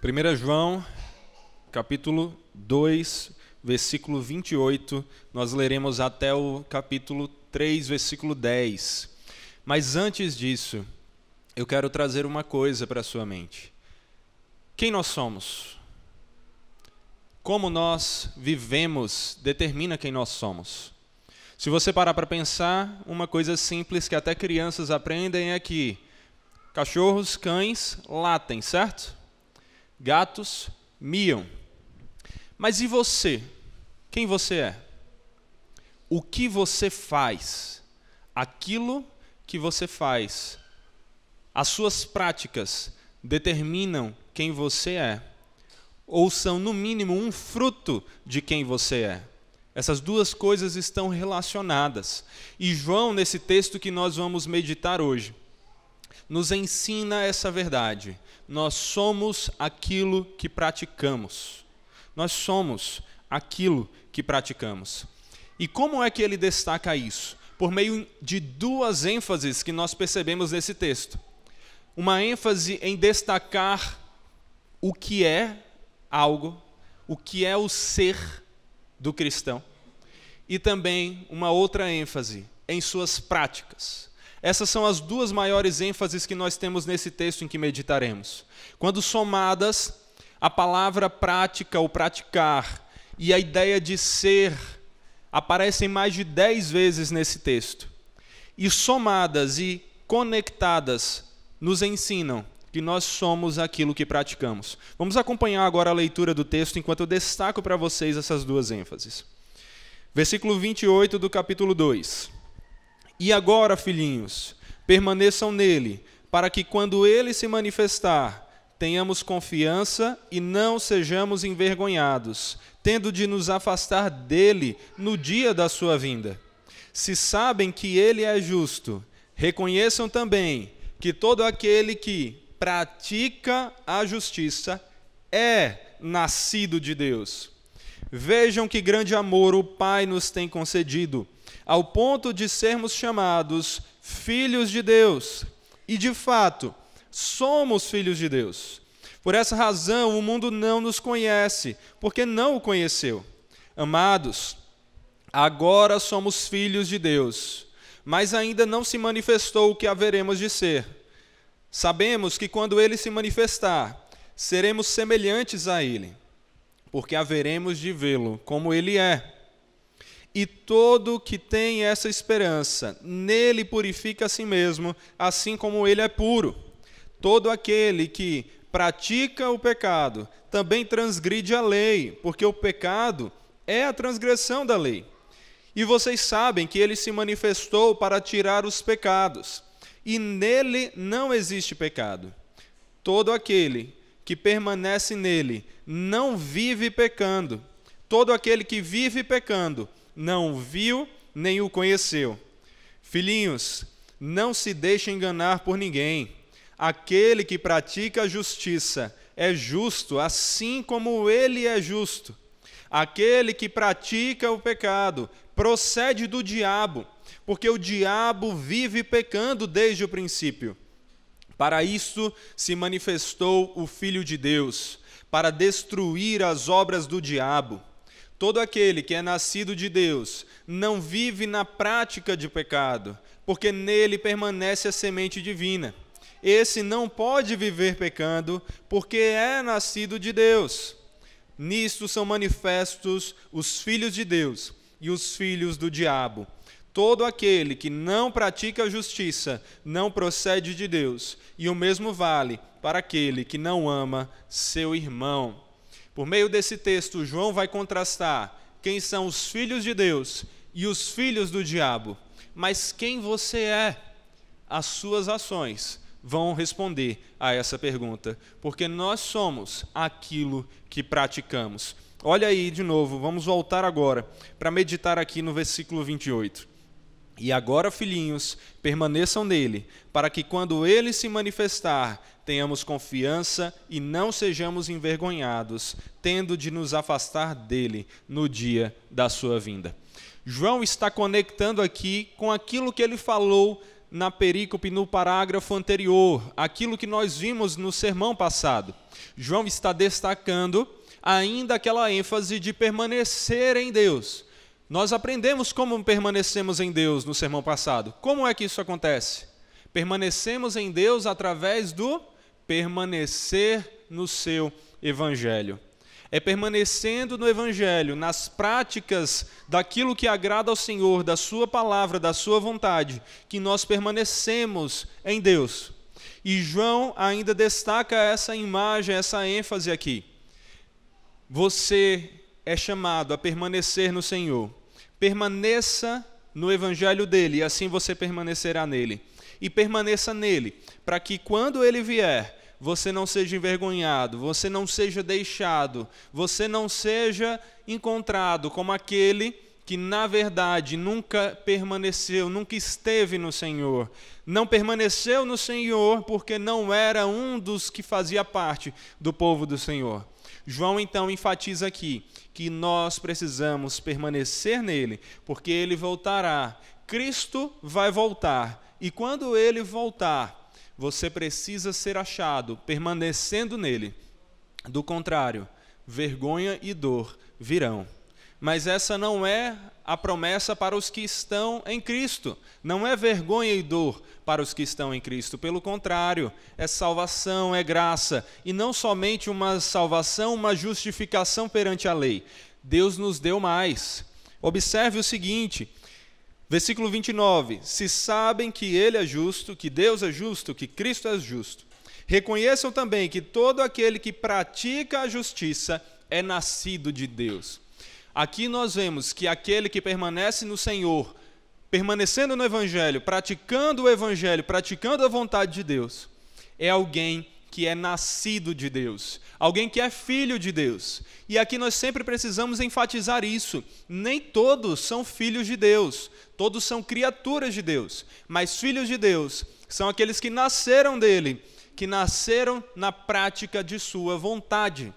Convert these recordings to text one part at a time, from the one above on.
1 João, capítulo 2, versículo 28, nós leremos até o capítulo 3, versículo 10. Mas antes disso, eu quero trazer uma coisa para a sua mente. Quem nós somos? Como nós vivemos determina quem nós somos. Se você parar para pensar, uma coisa simples que até crianças aprendem é que cachorros, cães latem, certo? Gatos miam. Mas e você? Quem você é? O que você faz? Aquilo que você faz. As suas práticas determinam quem você é. Ou são, no mínimo, um fruto de quem você é. Essas duas coisas estão relacionadas. E João, nesse texto que nós vamos meditar hoje, nos ensina essa verdade. Nós somos aquilo que praticamos. Nós somos aquilo que praticamos. E como é que ele destaca isso? Por meio de duas ênfases que nós percebemos nesse texto. Uma ênfase em destacar o que é algo, o que é o ser do cristão. E também uma outra ênfase em suas práticas. Essas são as duas maiores ênfases que nós temos nesse texto em que meditaremos. Quando somadas, a palavra prática ou praticar e a ideia de ser aparecem mais de 10 vezes nesse texto. E somadas e conectadas nos ensinam que nós somos aquilo que praticamos. Vamos acompanhar agora a leitura do texto enquanto eu destaco para vocês essas duas ênfases. Versículo 28 do capítulo 2. E agora, filhinhos, permaneçam nele, para que quando ele se manifestar, tenhamos confiança e não sejamos envergonhados, tendo de nos afastar dele no dia da sua vinda. Se sabem que ele é justo, reconheçam também que todo aquele que pratica a justiça é nascido de Deus. Vejam que grande amor o Pai nos tem concedido, ao ponto de sermos chamados filhos de Deus. E, de fato, somos filhos de Deus. Por essa razão, o mundo não nos conhece, porque não o conheceu. Amados, agora somos filhos de Deus, mas ainda não se manifestou o que haveremos de ser. Sabemos que quando ele se manifestar, seremos semelhantes a ele, porque haveremos de vê-lo como ele é. E todo que tem essa esperança, nele purifica a si mesmo, assim como ele é puro. Todo aquele que pratica o pecado também transgride a lei, porque o pecado é a transgressão da lei. E vocês sabem que ele se manifestou para tirar os pecados, e nele não existe pecado. Todo aquele que permanece nele não vive pecando. Todo aquele que vive pecando não viu nem o conheceu. Filhinhos, não se deixem enganar por ninguém. Aquele que pratica a justiça é justo, assim como ele é justo. Aquele que pratica o pecado procede do diabo, porque o diabo vive pecando desde o princípio. Para isso se manifestou o Filho de Deus, para destruir as obras do diabo. Todo aquele que é nascido de Deus não vive na prática de pecado, porque nele permanece a semente divina. Esse não pode viver pecando, porque é nascido de Deus. Nisto são manifestos os filhos de Deus e os filhos do diabo. Todo aquele que não pratica a justiça não procede de Deus, e o mesmo vale para aquele que não ama seu irmão. Por meio desse texto, João vai contrastar quem são os filhos de Deus e os filhos do diabo. Mas quem você é? As suas ações vão responder a essa pergunta, porque nós somos aquilo que praticamos. Olha aí de novo, vamos voltar agora para meditar aqui no versículo 28. E agora, filhinhos, permaneçam nele, para que quando ele se manifestar, tenhamos confiança e não sejamos envergonhados, tendo de nos afastar dele no dia da sua vinda. João está conectando aqui com aquilo que ele falou na perícope, no parágrafo anterior, aquilo que nós vimos no sermão passado. João está destacando ainda aquela ênfase de permanecer em Deus. Nós aprendemos como permanecemos em Deus no sermão passado. Como é que isso acontece? Permanecemos em Deus através do permanecer no seu Evangelho. É permanecendo no Evangelho, nas práticas daquilo que agrada ao Senhor, da sua palavra, da sua vontade, que nós permanecemos em Deus. E João ainda destaca essa imagem, essa ênfase aqui. Você é chamado a permanecer no Senhor. Permaneça no Evangelho dele, e assim você permanecerá nele. E permaneça nele, para que quando ele vier, você não seja envergonhado, você não seja deixado, você não seja encontrado como aquele que, na verdade, nunca permaneceu, nunca esteve no Senhor. Não permaneceu no Senhor porque não era um dos que fazia parte do povo do Senhor. João, então, enfatiza aqui que nós precisamos permanecer nele, porque ele voltará. Cristo vai voltar, e quando ele voltar, você precisa ser achado permanecendo nele. Do contrário, vergonha e dor virão. Mas essa não é a promessa para os que estão em Cristo. Não é vergonha e dor para os que estão em Cristo. Pelo contrário, é salvação, é graça. E não somente uma salvação, uma justificação perante a lei. Deus nos deu mais. Observe o seguinte, versículo 29. Se sabem que Ele é justo, que Deus é justo, que Cristo é justo, reconheçam também que todo aquele que pratica a justiça é nascido de Deus. Aqui nós vemos que aquele que permanece no Senhor, permanecendo no Evangelho, praticando a vontade de Deus, é alguém que é nascido de Deus, alguém que é filho de Deus. E aqui nós sempre precisamos enfatizar isso. Nem todos são filhos de Deus, todos são criaturas de Deus, mas filhos de Deus são aqueles que nasceram dele, que nasceram na prática de sua vontade.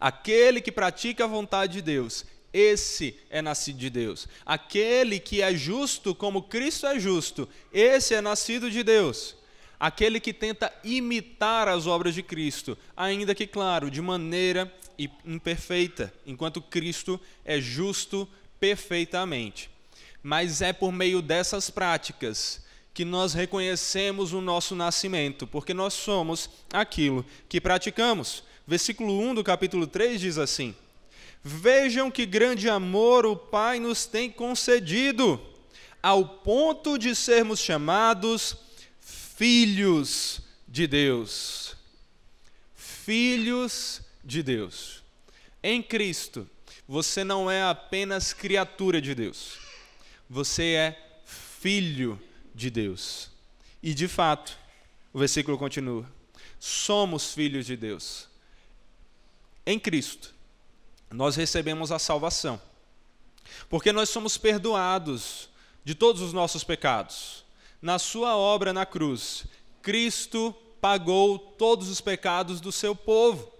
Aquele que pratica a vontade de Deus, esse é nascido de Deus. Aquele que é justo como Cristo é justo, esse é nascido de Deus. Aquele que tenta imitar as obras de Cristo, ainda que, claro, de maneira imperfeita, enquanto Cristo é justo perfeitamente. Mas é por meio dessas práticas que nós reconhecemos o nosso nascimento, porque nós somos aquilo que praticamos. Versículo 1 do capítulo 3 diz assim: vejam que grande amor o Pai nos tem concedido, ao ponto de sermos chamados filhos de Deus. Filhos de Deus. Em Cristo, você não é apenas criatura de Deus, você é filho de Deus. E de fato, o versículo continua, somos filhos de Deus. Em Cristo, nós recebemos a salvação, porque nós somos perdoados de todos os nossos pecados. Na sua obra na cruz, Cristo pagou todos os pecados do seu povo.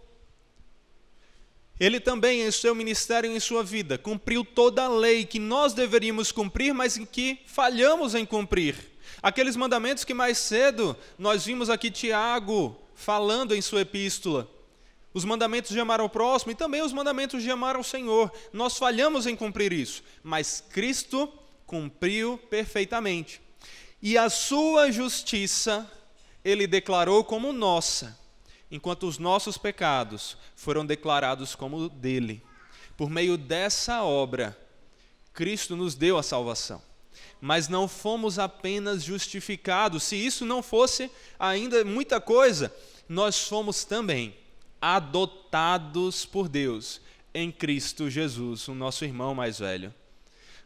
Ele também, em seu ministério e em sua vida, cumpriu toda a lei que nós deveríamos cumprir, mas em que falhamos em cumprir. Aqueles mandamentos que mais cedo nós vimos aqui Tiago falando em sua epístola. Os mandamentos de amar ao próximo e também os mandamentos de amar ao Senhor. Nós falhamos em cumprir isso, mas Cristo cumpriu perfeitamente. E a sua justiça Ele declarou como nossa, enquanto os nossos pecados foram declarados como dele. Por meio dessa obra, Cristo nos deu a salvação. Mas não fomos apenas justificados. Se isso não fosse ainda muita coisa, nós fomos também adotados por Deus em Cristo Jesus, o nosso irmão mais velho.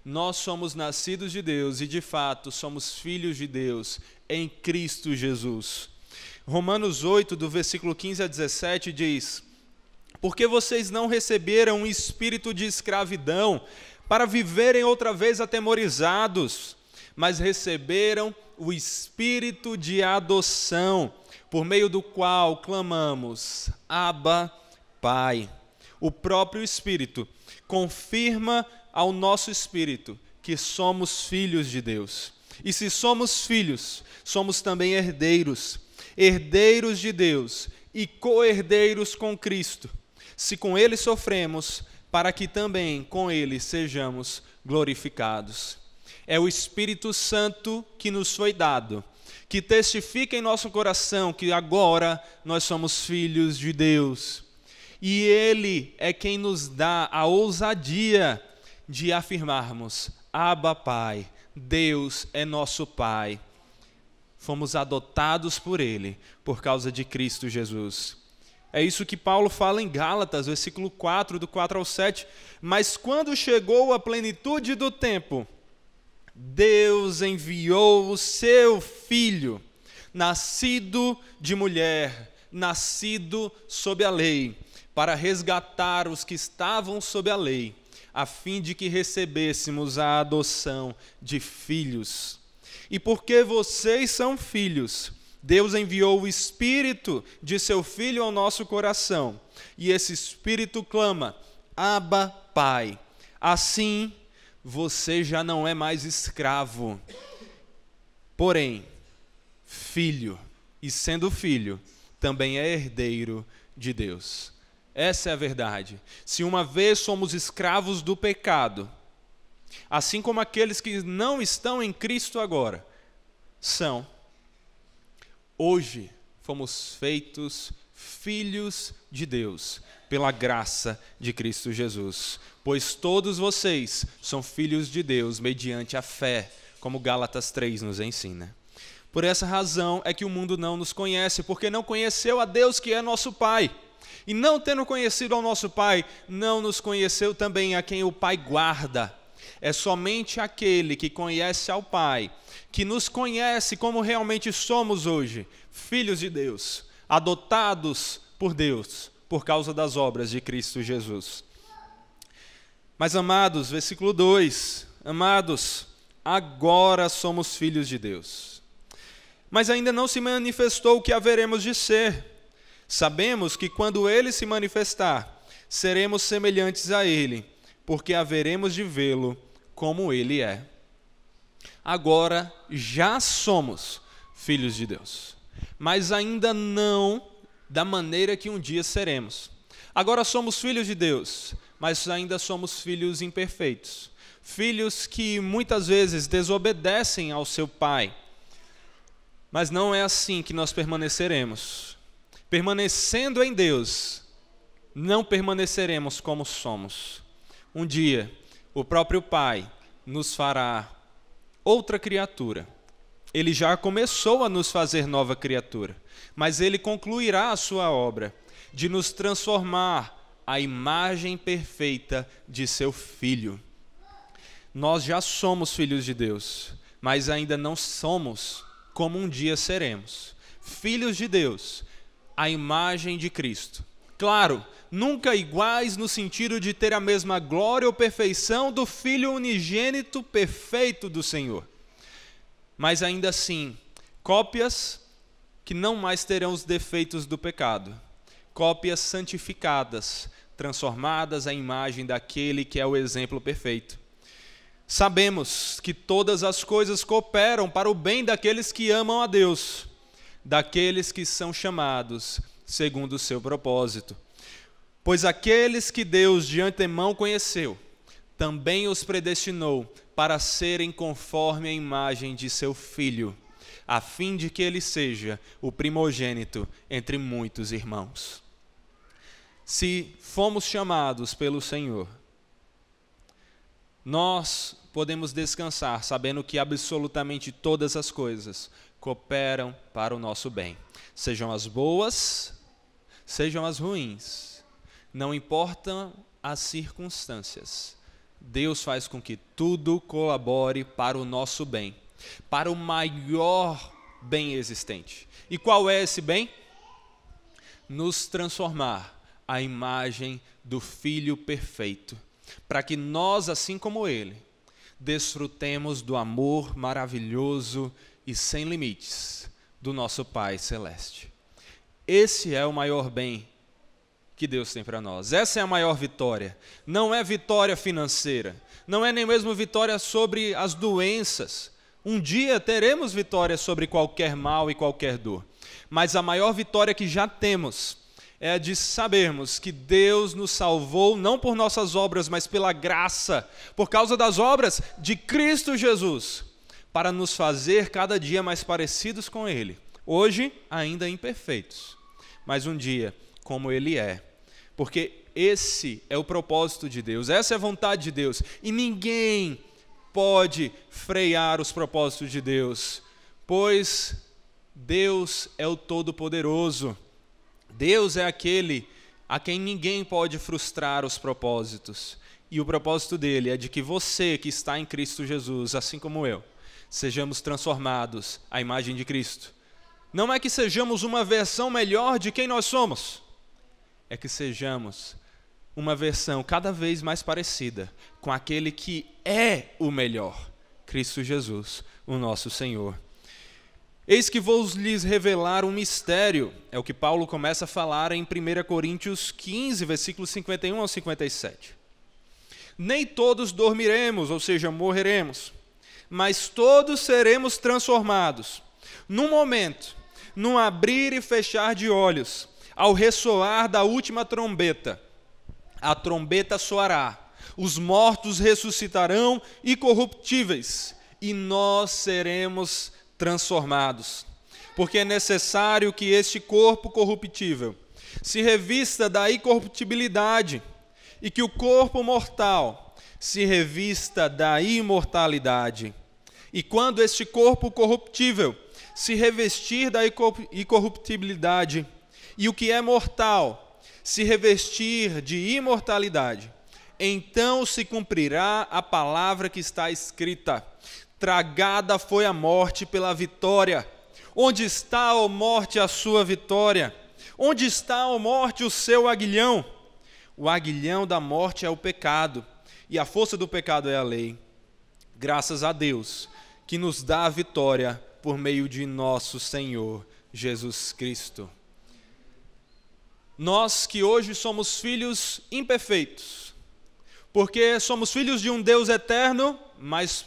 Nós somos nascidos de Deus e, de fato, somos filhos de Deus em Cristo Jesus. Romanos 8, do versículo 15 a 17, diz: porque vocês não receberam um espírito de escravidão para viverem outra vez atemorizados, mas receberam o espírito de adoção, por meio do qual clamamos, Abba, Pai. O próprio Espírito confirma ao nosso espírito que somos filhos de Deus. E se somos filhos, somos também herdeiros, herdeiros de Deus e co-herdeiros com Cristo, se com Ele sofremos, para que também com Ele sejamos glorificados. É o Espírito Santo que nos foi dado, que testifica em nosso coração que agora nós somos filhos de Deus. E Ele é quem nos dá a ousadia de afirmarmos: Abba, Pai, Deus é nosso Pai. Fomos adotados por Ele, por causa de Cristo Jesus. É isso que Paulo fala em Gálatas, versículo 4, do 4 ao 7. Mas quando chegou a plenitude do tempo, Deus enviou o seu Filho, nascido de mulher, nascido sob a lei, para resgatar os que estavam sob a lei, a fim de que recebêssemos a adoção de filhos. E porque vocês são filhos, Deus enviou o Espírito de seu Filho ao nosso coração, e esse Espírito clama: Abba, Pai. Assim, você já não é mais escravo, porém, filho, e sendo filho, também é herdeiro de Deus. Essa é a verdade. Se uma vez somos escravos do pecado, assim como aqueles que não estão em Cristo agora são, hoje fomos feitos filhos de Deus pela graça de Cristo Jesus. Pois todos vocês são filhos de Deus mediante a fé, como Gálatas 3 nos ensina. Por essa razão é que o mundo não nos conhece, porque não conheceu a Deus que é nosso Pai. E não tendo conhecido ao nosso Pai, não nos conheceu também a quem o Pai guarda. É somente aquele que conhece ao Pai, que nos conhece como realmente somos hoje, filhos de Deus, adotados por Deus, por causa das obras de Cristo Jesus. Mas amados, versículo 2, amados, agora somos filhos de Deus. Mas ainda não se manifestou o que haveremos de ser. Sabemos que quando Ele se manifestar, seremos semelhantes a Ele, porque haveremos de vê-lo como Ele é. Agora já somos filhos de Deus, mas ainda não da maneira que um dia seremos. Agora somos filhos de Deus, mas ainda somos filhos imperfeitos, filhos que muitas vezes desobedecem ao seu pai. Mas não é assim que nós permaneceremos. Permanecendo em Deus, não permaneceremos como somos. Um dia, o próprio Pai nos fará outra criatura. Ele já começou a nos fazer nova criatura, mas Ele concluirá a sua obra de nos transformar à imagem perfeita de seu Filho. Nós já somos filhos de Deus, mas ainda não somos como um dia seremos. Filhos de Deus, à imagem de Cristo. Claro, nunca iguais no sentido de ter a mesma glória ou perfeição do Filho unigênito perfeito do Senhor. Mas ainda assim, cópias que não mais terão os defeitos do pecado. Cópias santificadas, transformadas à imagem daquele que é o exemplo perfeito. Sabemos que todas as coisas cooperam para o bem daqueles que amam a Deus, daqueles que são chamados segundo o seu propósito. Pois aqueles que Deus de antemão conheceu, também os predestinou para serem conforme a imagem de seu Filho, a fim de que ele seja o primogênito entre muitos irmãos. Se fomos chamados pelo Senhor, nós podemos descansar sabendo que absolutamente todas as coisas cooperam para o nosso bem. Sejam as boas, sejam as ruins. Não importam as circunstâncias. Deus faz com que tudo colabore para o nosso bem, para o maior bem existente. E qual é esse bem? Nos transformar à imagem do Filho perfeito, para que nós, assim como Ele, desfrutemos do amor maravilhoso e sem limites do nosso Pai Celeste. Esse é o maior bem que Deus tem para nós. Essa é a maior vitória. Não é vitória financeira, não é nem mesmo vitória sobre as doenças. Um dia teremos vitória sobre qualquer mal e qualquer dor. Mas a maior vitória que já temos é a de sabermos que Deus nos salvou não por nossas obras, mas pela graça, por causa das obras de Cristo Jesus, para nos fazer cada dia mais parecidos com Ele. Hoje, ainda imperfeitos, mas um dia como Ele é. Porque esse é o propósito de Deus, essa é a vontade de Deus. E ninguém pode frear os propósitos de Deus, pois Deus é o Todo-Poderoso. Deus é aquele a quem ninguém pode frustrar os propósitos. E o propósito dele é de que você que está em Cristo Jesus, assim como eu, sejamos transformados à imagem de Cristo. Não é que sejamos uma versão melhor de quem nós somos, é que sejamos uma versão cada vez mais parecida com aquele que é o melhor, Cristo Jesus, o nosso Senhor. Eis que vou lhes revelar um mistério, é o que Paulo começa a falar em 1 Coríntios 15, versículos 51 ao 57. Nem todos dormiremos, ou seja, morreremos, mas todos seremos transformados, num momento, num abrir e fechar de olhos, ao ressoar da última trombeta. A trombeta soará, os mortos ressuscitarão incorruptíveis, e nós seremos transformados. Porque é necessário que este corpo corruptível se revista da incorruptibilidade, e que o corpo mortal se revista da imortalidade. E quando este corpo corruptível se revestir da incorruptibilidade, e o que é mortal se revestir de imortalidade, então se cumprirá a palavra que está escrita: tragada foi a morte pela vitória. Onde está, ó morte, a sua vitória? Onde está, ó morte, o seu aguilhão? O aguilhão da morte é o pecado, e a força do pecado é a lei. Graças a Deus, que nos dá a vitória por meio de nosso Senhor Jesus Cristo. Nós que hoje somos filhos imperfeitos, porque somos filhos de um Deus eterno, mas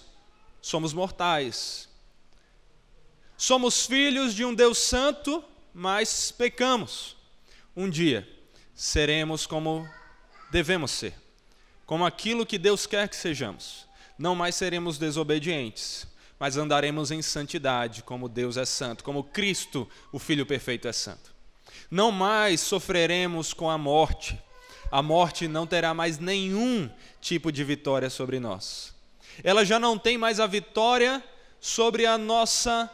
somos mortais. Somos filhos de um Deus santo, mas pecamos. Um dia seremos como devemos ser, como aquilo que Deus quer que sejamos. Não mais seremos desobedientes, mas andaremos em santidade, como Deus é santo, como Cristo, o Filho perfeito, é santo. Não mais sofreremos com a morte. A morte não terá mais nenhum tipo de vitória sobre nós. Ela já não tem mais a vitória sobre a nossa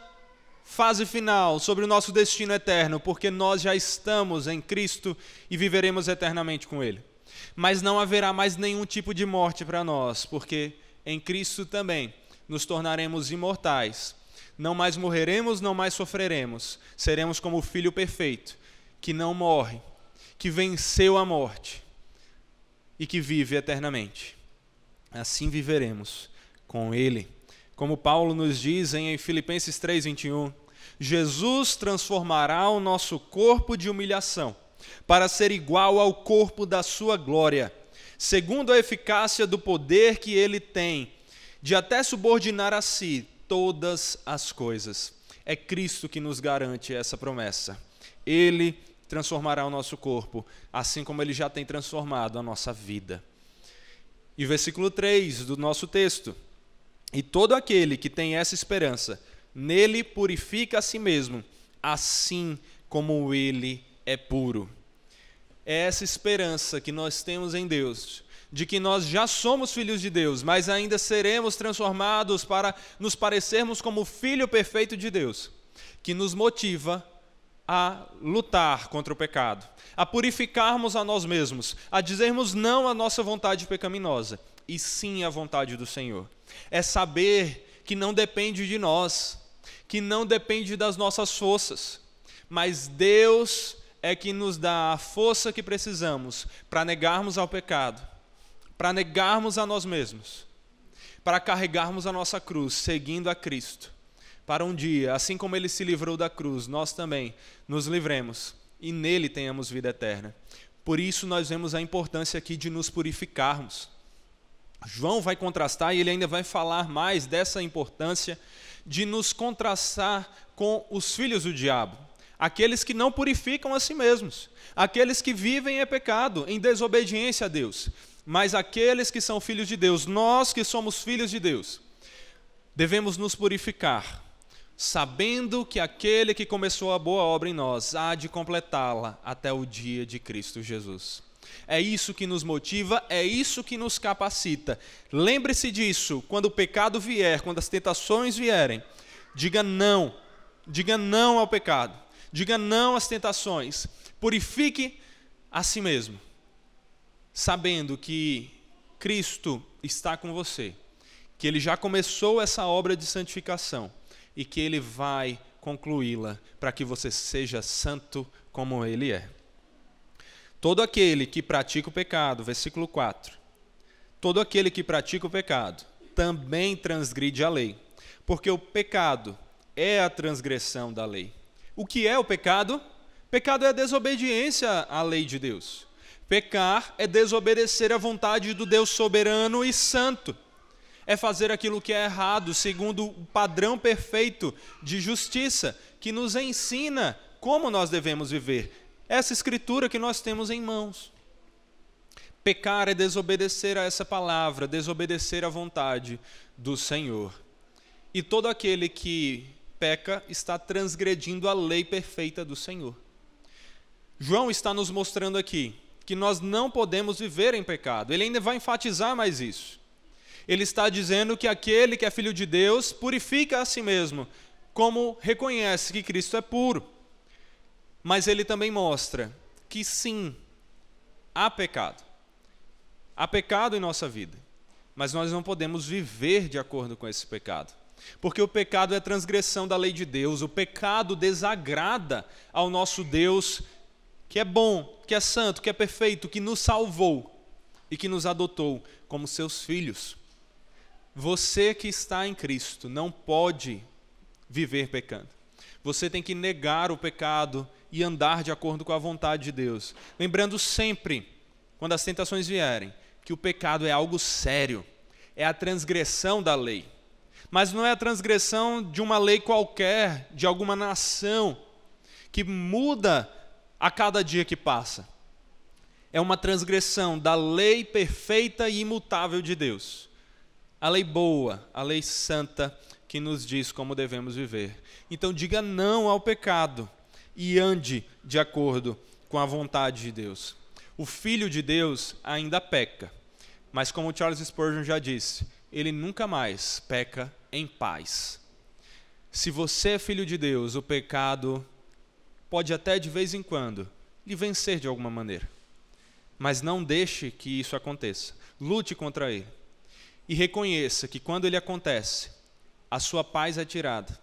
fase final, sobre o nosso destino eterno, porque nós já estamos em Cristo e viveremos eternamente com Ele. Mas não haverá mais nenhum tipo de morte para nós, porque em Cristo também nos tornaremos imortais. Não mais morreremos, não mais sofreremos. Seremos como o Filho perfeito, que não morre, que venceu a morte e que vive eternamente. Assim viveremos com Ele. Como Paulo nos diz em Filipenses 3:21, Jesus transformará o nosso corpo de humilhação para ser igual ao corpo da sua glória, segundo a eficácia do poder que Ele tem, de até subordinar a si todas as coisas. É Cristo que nos garante essa promessa. Ele transformará o nosso corpo, assim como Ele já tem transformado a nossa vida. E o versículo 3 do nosso texto: e todo aquele que tem essa esperança, nele purifica a si mesmo, assim como Ele é puro. É essa esperança que nós temos em Deus, de que nós já somos filhos de Deus, mas ainda seremos transformados para nos parecermos como o Filho perfeito de Deus, que nos motiva a lutar contra o pecado, a purificarmos a nós mesmos, a dizermos não à nossa vontade pecaminosa, e sim à vontade do Senhor. É saber que não depende de nós, que não depende das nossas forças, mas Deus é que nos dá a força que precisamos para negarmos ao pecado, para negarmos a nós mesmos, para carregarmos a nossa cruz, seguindo a Cristo, para um dia, assim como Ele se livrou da cruz, nós também nos livremos e nele tenhamos vida eterna. Por isso nós vemos a importância aqui de nos purificarmos. João vai contrastar e ele ainda vai falar mais dessa importância de nos contrastar com os filhos do diabo, aqueles que não purificam a si mesmos, aqueles que vivem em pecado, em desobediência a Deus. Mas aqueles que são filhos de Deus, nós que somos filhos de Deus, devemos nos purificar, sabendo que aquele que começou a boa obra em nós há de completá-la até o dia de Cristo Jesus. É isso que nos motiva, é isso que nos capacita. Lembre-se disso, quando o pecado vier, quando as tentações vierem, diga não ao pecado, diga não às tentações, purifique a si mesmo, sabendo que Cristo está com você, que Ele já começou essa obra de santificação e que Ele vai concluí-la para que você seja santo como Ele é. Todo aquele que pratica o pecado, versículo 4, todo aquele que pratica o pecado também transgride a lei, porque o pecado é a transgressão da lei. O que é o pecado? Pecado é a desobediência à lei de Deus. Pecar é desobedecer à vontade do Deus soberano e santo. É fazer aquilo que é errado, segundo o padrão perfeito de justiça, que nos ensina como nós devemos viver. Essa escritura que nós temos em mãos. Pecar é desobedecer a essa palavra, desobedecer à vontade do Senhor. E todo aquele que peca está transgredindo a lei perfeita do Senhor. João está nos mostrando aqui que nós não podemos viver em pecado. Ele ainda vai enfatizar mais isso. Ele está dizendo que aquele que é filho de Deus purifica a si mesmo, como reconhece que Cristo é puro. Mas ele também mostra que sim, há pecado. Há pecado em nossa vida, mas nós não podemos viver de acordo com esse pecado. Porque o pecado é transgressão da lei de Deus, o pecado desagrada ao nosso Deus, que é bom, que é santo, que é perfeito, que nos salvou e que nos adotou como seus filhos. Você que está em Cristo não pode viver pecando. Você tem que negar o pecado e andar de acordo com a vontade de Deus. Lembrando sempre, quando as tentações vierem, que o pecado é algo sério, é a transgressão da lei. Mas não é a transgressão de uma lei qualquer, de alguma nação, que muda a cada dia que passa. É uma transgressão da lei perfeita e imutável de Deus. A lei boa, a lei santa, que nos diz como devemos viver. Então diga não ao pecado e ande de acordo com a vontade de Deus. O Filho de Deus ainda peca, mas como Charles Spurgeon já disse, ele nunca mais peca em paz. Se você é filho de Deus, o pecado pode até de vez em quando lhe vencer de alguma maneira, mas não deixe que isso aconteça. Lute contra ele e reconheça que quando ele acontece, a sua paz é tirada,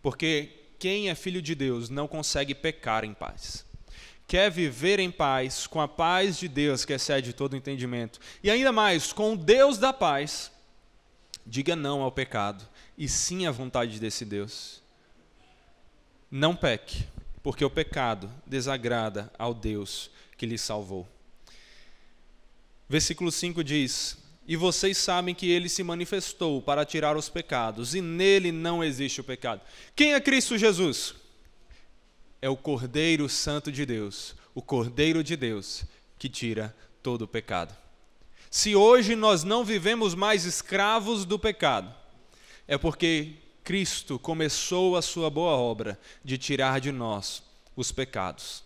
porque quem é filho de Deus não consegue pecar em paz. Quer viver em paz, com a paz de Deus que excede todo entendimento, e ainda mais, com o Deus da paz, diga não ao pecado, e sim à vontade desse Deus. Não peque, porque o pecado desagrada ao Deus que lhe salvou. Versículo 5 diz: e vocês sabem que ele se manifestou para tirar os pecados, e nele não existe o pecado. Quem é Cristo Jesus? É o Cordeiro Santo de Deus, o Cordeiro de Deus que tira todo o pecado. Se hoje nós não vivemos mais escravos do pecado, é porque Cristo começou a sua boa obra de tirar de nós os pecados.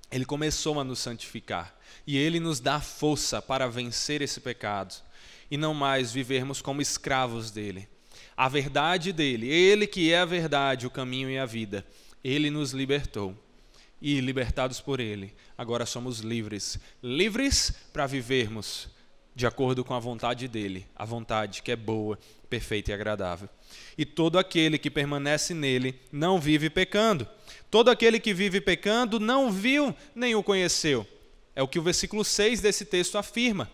Ele começou a nos santificar e Ele nos dá força para vencer esse pecado e não mais vivermos como escravos dele. A verdade dele, Ele que é a verdade, o caminho e a vida, Ele nos libertou. E libertados por Ele, agora somos livres. Livres para vivermos de acordo com a vontade dele, a vontade que é boa, perfeita e agradável. E todo aquele que permanece nele não vive pecando. Todo aquele que vive pecando não viu nem o conheceu. É o que o versículo 6 desse texto afirma.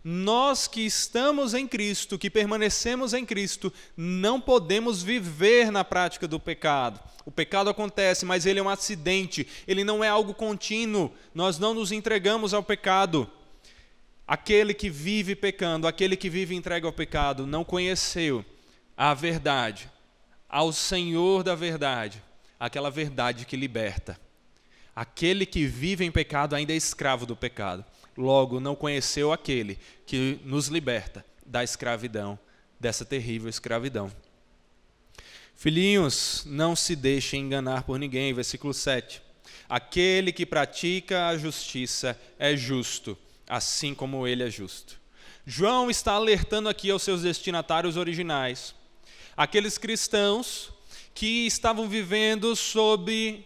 Nós que estamos em Cristo, que permanecemos em Cristo, não podemos viver na prática do pecado. O pecado acontece, mas ele é um acidente, ele não é algo contínuo. Nós não nos entregamos ao pecado. Aquele que vive pecando, aquele que vive entregue ao pecado, não conheceu a verdade, ao Senhor da verdade, aquela verdade que liberta. Aquele que vive em pecado ainda é escravo do pecado. Logo, não conheceu aquele que nos liberta da escravidão, dessa terrível escravidão. Filhinhos, não se deixem enganar por ninguém. Versículo 7. Aquele que pratica a justiça é justo, assim como ele é justo. João está alertando aqui aos seus destinatários originais, aqueles cristãos que estavam vivendo sob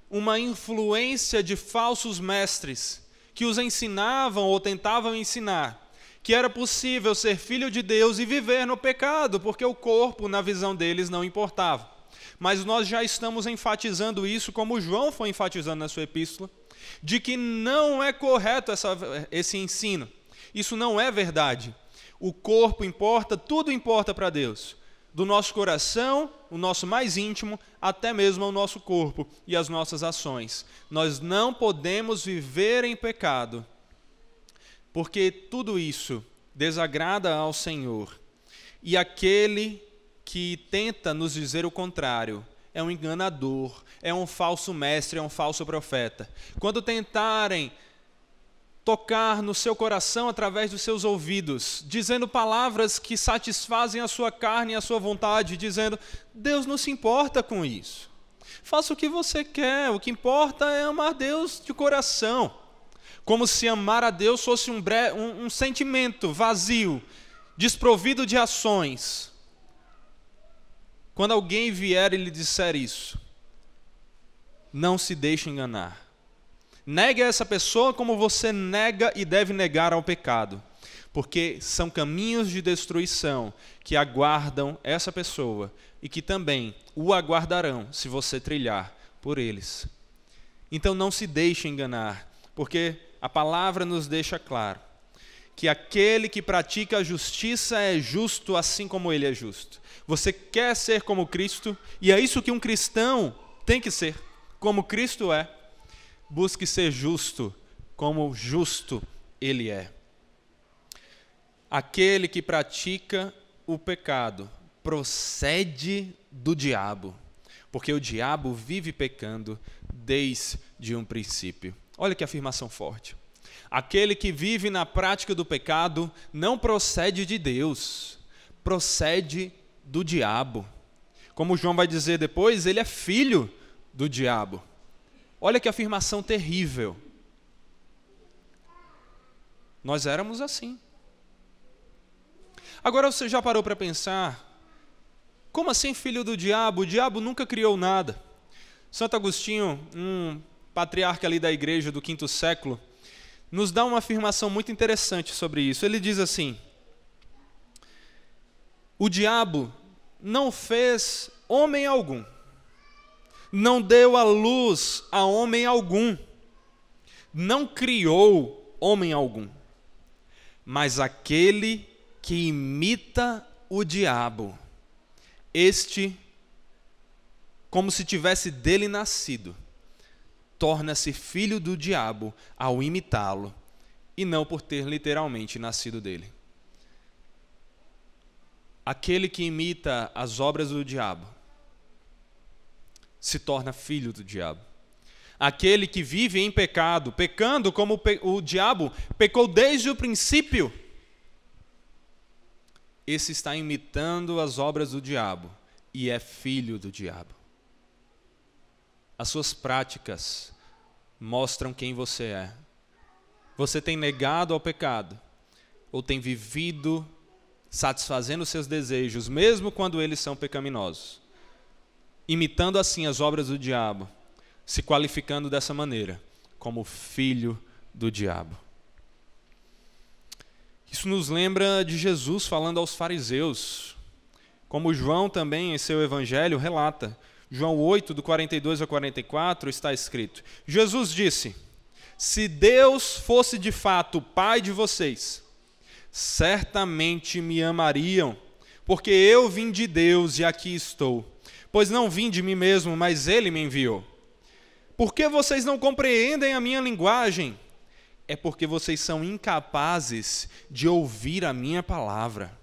uma influência de falsos mestres, que os ensinavam ou tentavam ensinar que era possível ser filho de Deus e viver no pecado, porque o corpo, na visão deles, não importava. Mas nós já estamos enfatizando isso, como João foi enfatizando na sua epístola, de que não é correto esse ensino. Isso não é verdade. O corpo importa, tudo importa para Deus. Do nosso coração, o nosso mais íntimo, até mesmo o nosso corpo e as nossas ações. Nós não podemos viver em pecado, porque tudo isso desagrada ao Senhor. E aquele que tenta nos dizer o contrário é um enganador, é um falso mestre, é um falso profeta. Quando tentarem tocar no seu coração através dos seus ouvidos, dizendo palavras que satisfazem a sua carne e a sua vontade, dizendo: Deus não se importa com isso. Faça o que você quer, o que importa é amar Deus de coração. Como se amar a Deus fosse um sentimento vazio, desprovido de ações. Quando alguém vier e lhe disser isso, não se deixe enganar. Negue a essa pessoa como você nega e deve negar ao pecado, porque são caminhos de destruição que aguardam essa pessoa e que também o aguardarão se você trilhar por eles. Então não se deixe enganar, porque a palavra nos deixa claro que aquele que pratica a justiça é justo assim como ele é justo. Você quer ser como Cristo, e é isso que um cristão tem que ser, como Cristo é. Busque ser justo, como justo ele é. Aquele que pratica o pecado procede do diabo, porque o diabo vive pecando desde um princípio. Olha que afirmação forte. Aquele que vive na prática do pecado não procede de Deus, procede do diabo. Como João vai dizer depois, ele é filho do diabo. Olha que afirmação terrível. Nós éramos assim. Agora você já parou para pensar, como assim filho do diabo? O diabo nunca criou nada. Santo Agostinho, um patriarca ali da igreja do quinto século, nos dá uma afirmação muito interessante sobre isso. Ele diz assim: o diabo não fez homem algum, não deu à luz a homem algum, não criou homem algum, mas aquele que imita o diabo, este, como se tivesse dele nascido, torna-se filho do diabo ao imitá-lo, e não por ter literalmente nascido dele. Aquele que imita as obras do diabo se torna filho do diabo. Aquele que vive em pecado, pecando como o diabo pecou desde o princípio, esse está imitando as obras do diabo e é filho do diabo. As suas práticas mostram quem você é. Você tem negado ao pecado ou tem vivido satisfazendo seus desejos, mesmo quando eles são pecaminosos, imitando assim as obras do diabo, se qualificando dessa maneira, como filho do diabo. Isso nos lembra de Jesus falando aos fariseus, como João também em seu evangelho relata. João 8, do 42 ao 44, está escrito: Jesus disse: se Deus fosse de fato o Pai de vocês, certamente me amariam, porque eu vim de Deus e aqui estou. Pois não vim de mim mesmo, mas Ele me enviou. Por que vocês não compreendem a minha linguagem? É porque vocês são incapazes de ouvir a minha palavra.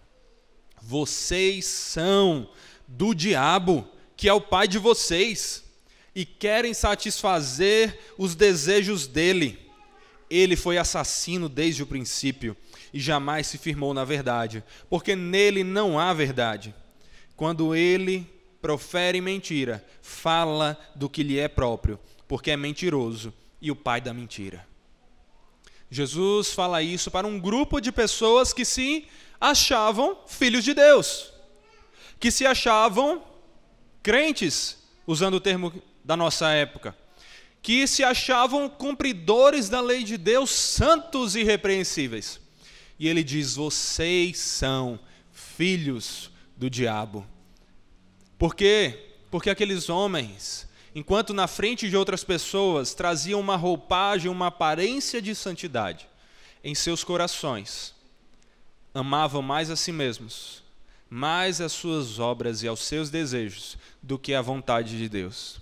Vocês são do diabo, que é o pai de vocês, e querem satisfazer os desejos dele. Ele foi assassino desde o princípio e jamais se firmou na verdade, porque nele não há verdade. Quando ele profere mentira, fala do que lhe é próprio, porque é mentiroso e o pai da mentira. Jesus fala isso para um grupo de pessoas que se achavam filhos de Deus, que se achavam crentes, usando o termo da nossa época, que se achavam cumpridores da lei de Deus, santos e irrepreensíveis. E ele diz: vocês são filhos do diabo. Por quê? Porque aqueles homens, enquanto na frente de outras pessoas traziam uma roupagem, uma aparência de santidade, em seus corações amavam mais a si mesmos, mais as suas obras e aos seus desejos do que a vontade de Deus.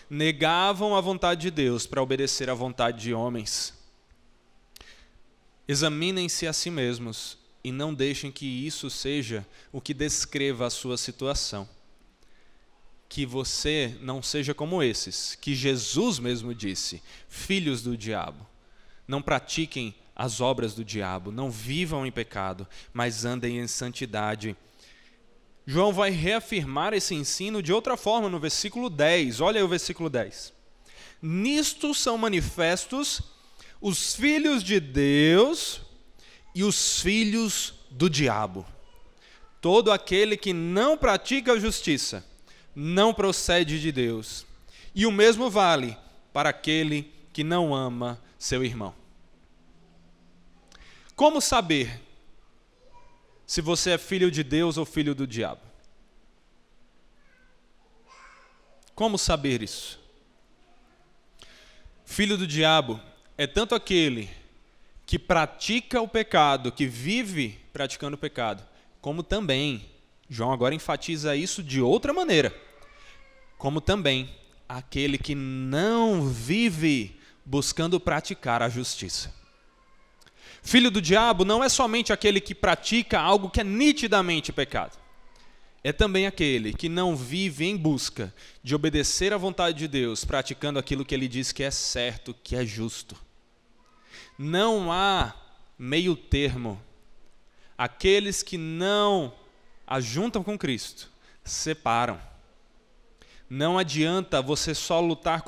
Negavam a vontade de Deus para obedecer à vontade de homens. Examinem-se a si mesmos e não deixem que isso seja o que descreva a sua situação. Que você não seja como esses, que Jesus mesmo disse, filhos do diabo. Não pratiquem as obras do diabo, não vivam em pecado, mas andem em santidade. João vai reafirmar esse ensino de outra forma no versículo 10. Olha aí o versículo 10. Nisto são manifestos os filhos de Deus e os filhos do diabo. Todo aquele que não pratica a justiça não procede de Deus. E o mesmo vale para aquele que não ama seu irmão. Como saber se você é filho de Deus ou filho do diabo? Como saber isso? Filho do diabo é tanto aquele que pratica o pecado, que vive praticando o pecado, como também, João agora enfatiza isso de outra maneira, como também aquele que não vive buscando praticar a justiça. Filho do diabo não é somente aquele que pratica algo que é nitidamente pecado. É também aquele que não vive em busca de obedecer à vontade de Deus, praticando aquilo que ele diz que é certo, que é justo. Não há meio termo. Aqueles que não ajuntam com Cristo, separam. Não adianta você só lutar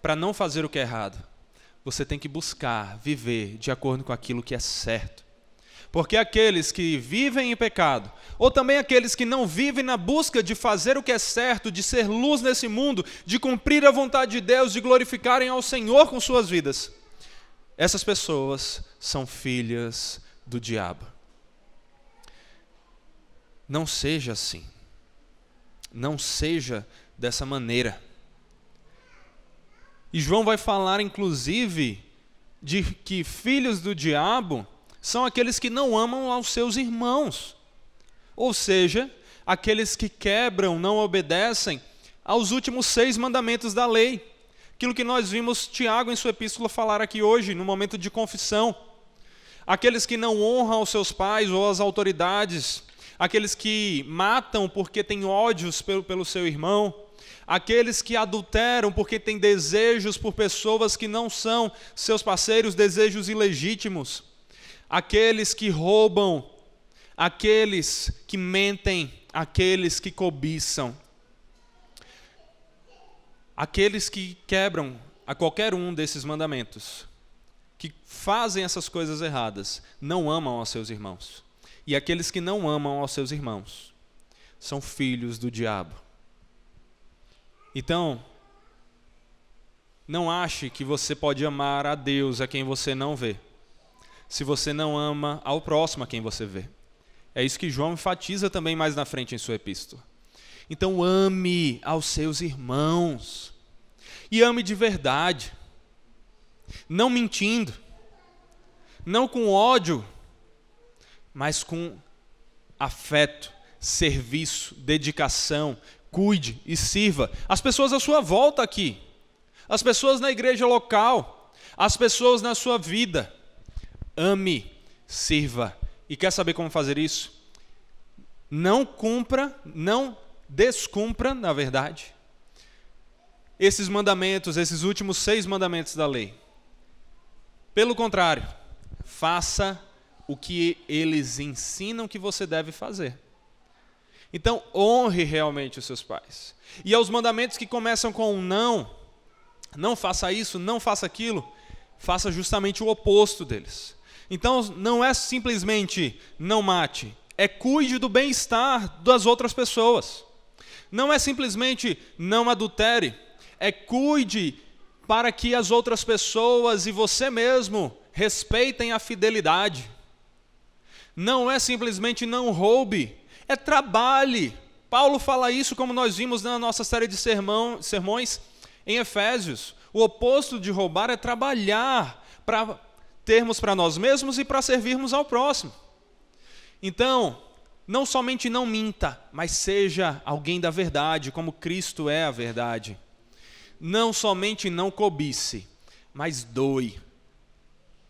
para não fazer o que é errado. Você tem que buscar viver de acordo com aquilo que é certo. Porque aqueles que vivem em pecado, ou também aqueles que não vivem na busca de fazer o que é certo, de ser luz nesse mundo, de cumprir a vontade de Deus, de glorificarem ao Senhor com suas vidas, essas pessoas são filhas do diabo. Não seja assim. Não seja dessa maneira. E João vai falar, inclusive, de que filhos do diabo são aqueles que não amam aos seus irmãos. Ou seja, aqueles que quebram, não obedecem aos últimos 6 mandamentos da lei. Aquilo que nós vimos Tiago em sua epístola falar aqui hoje, no momento de confissão. Aqueles que não honram aos seus pais ou às autoridades. Aqueles que matam porque têm ódios pelo seu irmão. Aqueles que adulteram porque têm desejos por pessoas que não são seus parceiros, desejos ilegítimos. Aqueles que roubam, aqueles que mentem, aqueles que cobiçam. Aqueles que quebram a qualquer um desses mandamentos, que fazem essas coisas erradas, não amam aos seus irmãos. E aqueles que não amam aos seus irmãos são filhos do diabo. Então, não ache que você pode amar a Deus a quem você não vê, se você não ama ao próximo a quem você vê. É isso que João enfatiza também mais na frente em sua epístola. Então ame aos seus irmãos, e ame de verdade, não mentindo, não com ódio, mas com afeto, serviço, dedicação. Cuide e sirva as pessoas à sua volta aqui, as pessoas na igreja local, as pessoas na sua vida. Ame, sirva. E quer saber como fazer isso? Não cumpra, não descumpra, na verdade, esses mandamentos, esses últimos 6 mandamentos da lei. Pelo contrário, faça o que eles ensinam que você deve fazer. Então, honre realmente os seus pais. E aos mandamentos que começam com um não faça isso, não faça aquilo, faça justamente o oposto deles. Então, não é simplesmente não mate, é cuide do bem-estar das outras pessoas. Não é simplesmente não adultere, é cuide para que as outras pessoas e você mesmo respeitem a fidelidade. Não é simplesmente não roube, é trabalhe. Paulo fala isso, como nós vimos na nossa série de sermões em Efésios. O oposto de roubar é trabalhar para termos para nós mesmos e para servirmos ao próximo. Então, não somente não minta, mas seja alguém da verdade, como Cristo é a verdade. Não somente não cobice, mas doe.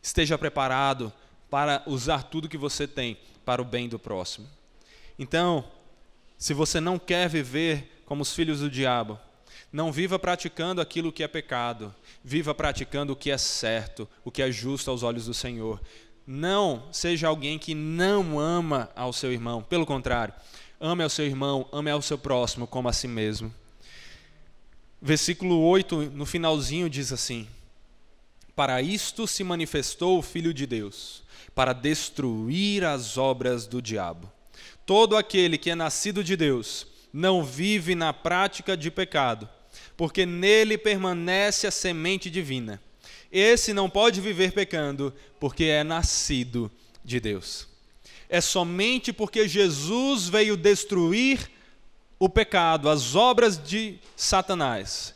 Esteja preparado para usar tudo que você tem para o bem do próximo. Então, se você não quer viver como os filhos do diabo, não viva praticando aquilo que é pecado, viva praticando o que é certo, o que é justo aos olhos do Senhor. Não seja alguém que não ama ao seu irmão, pelo contrário, ame ao seu irmão, ame ao seu próximo como a si mesmo. Versículo 8, no finalzinho, diz assim: para isto se manifestou o Filho de Deus, para destruir as obras do diabo. Todo aquele que é nascido de Deus não vive na prática de pecado, porque nele permanece a semente divina. Esse não pode viver pecando, porque é nascido de Deus. É somente porque Jesus veio destruir o pecado, as obras de Satanás,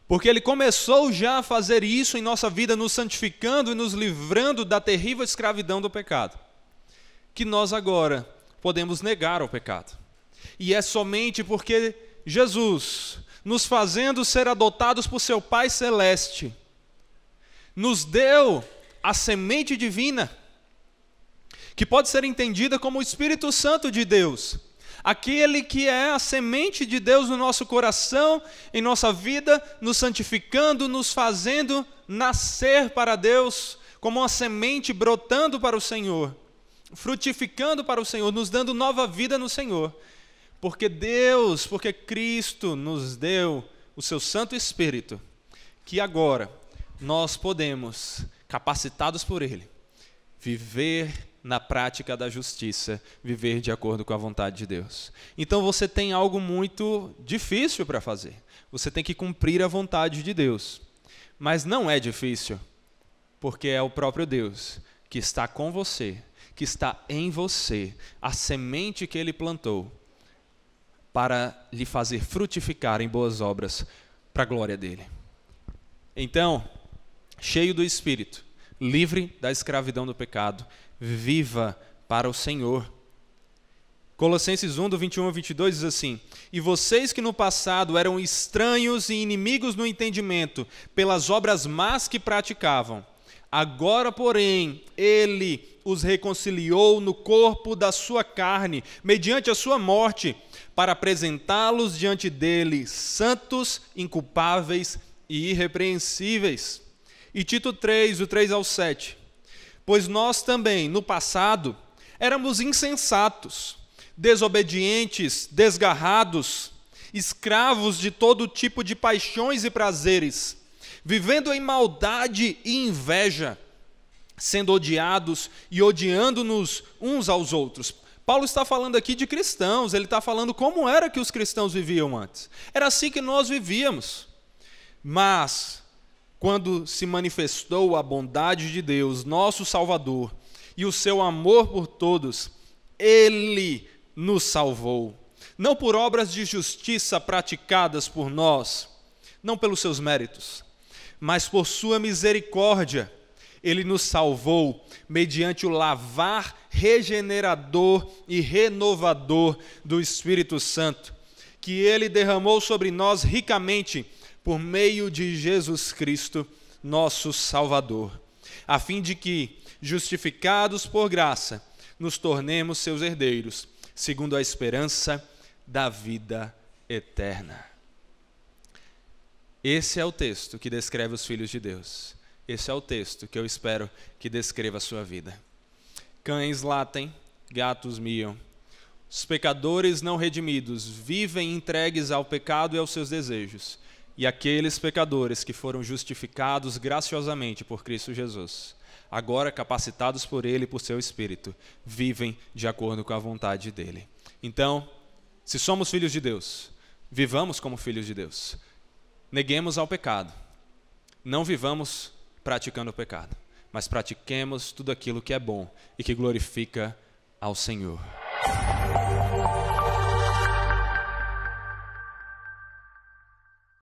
porque ele começou já a fazer isso em nossa vida, nos santificando e nos livrando da terrível escravidão do pecado, que nós agora podemos negar o pecado. E é somente porque Jesus, nos fazendo ser adotados por seu Pai Celeste, nos deu a semente divina, que pode ser entendida como o Espírito Santo de Deus, aquele que é a semente de Deus no nosso coração, em nossa vida, nos santificando, nos fazendo nascer para Deus, como uma semente brotando para o Senhor, frutificando para o Senhor, nos dando nova vida no Senhor. Porque Cristo nos deu o seu Santo Espírito, que agora nós podemos, capacitados por Ele, viver na prática da justiça, viver de acordo com a vontade de Deus. Então você tem algo muito difícil para fazer. Você tem que cumprir a vontade de Deus. Mas não é difícil, porque é o próprio Deus que está com você, que está em você, a semente que Ele plantou, para lhe fazer frutificar em boas obras para a glória dEle. Então, cheio do Espírito, livre da escravidão do pecado, viva para o Senhor. Colossenses 1, do 21 ao 22 diz assim: e vocês que no passado eram estranhos e inimigos no entendimento, pelas obras más que praticavam, agora, porém, Ele os reconciliou no corpo da sua carne, mediante a sua morte, para apresentá-los diante dele santos, inculpáveis e irrepreensíveis. E Tito 3, do 3 ao 7. Pois nós também, no passado, éramos insensatos, desobedientes, desgarrados, escravos de todo tipo de paixões e prazeres, vivendo em maldade e inveja, sendo odiados e odiando-nos uns aos outros. Paulo está falando aqui de cristãos, ele está falando como era que os cristãos viviam antes. Era assim que nós vivíamos. Mas, quando se manifestou a bondade de Deus, nosso Salvador, e o seu amor por todos, Ele nos salvou. Não por obras de justiça praticadas por nós, não pelos seus méritos, mas por sua misericórdia. Ele nos salvou mediante o lavar regenerador e renovador do Espírito Santo, que Ele derramou sobre nós ricamente por meio de Jesus Cristo, nosso Salvador, a fim de que, justificados por graça, nos tornemos seus herdeiros, segundo a esperança da vida eterna. Esse é o texto que descreve os filhos de Deus. Esse é o texto que eu espero que descreva a sua vida. Cães latem, gatos miam. Os pecadores não redimidos vivem entregues ao pecado e aos seus desejos. E aqueles pecadores que foram justificados graciosamente por Cristo Jesus, agora capacitados por Ele e por seu Espírito, vivem de acordo com a vontade dEle. Então, se somos filhos de Deus, vivamos como filhos de Deus. Neguemos ao pecado. Não vivamos praticando o pecado, mas pratiquemos tudo aquilo que é bom e que glorifica ao Senhor.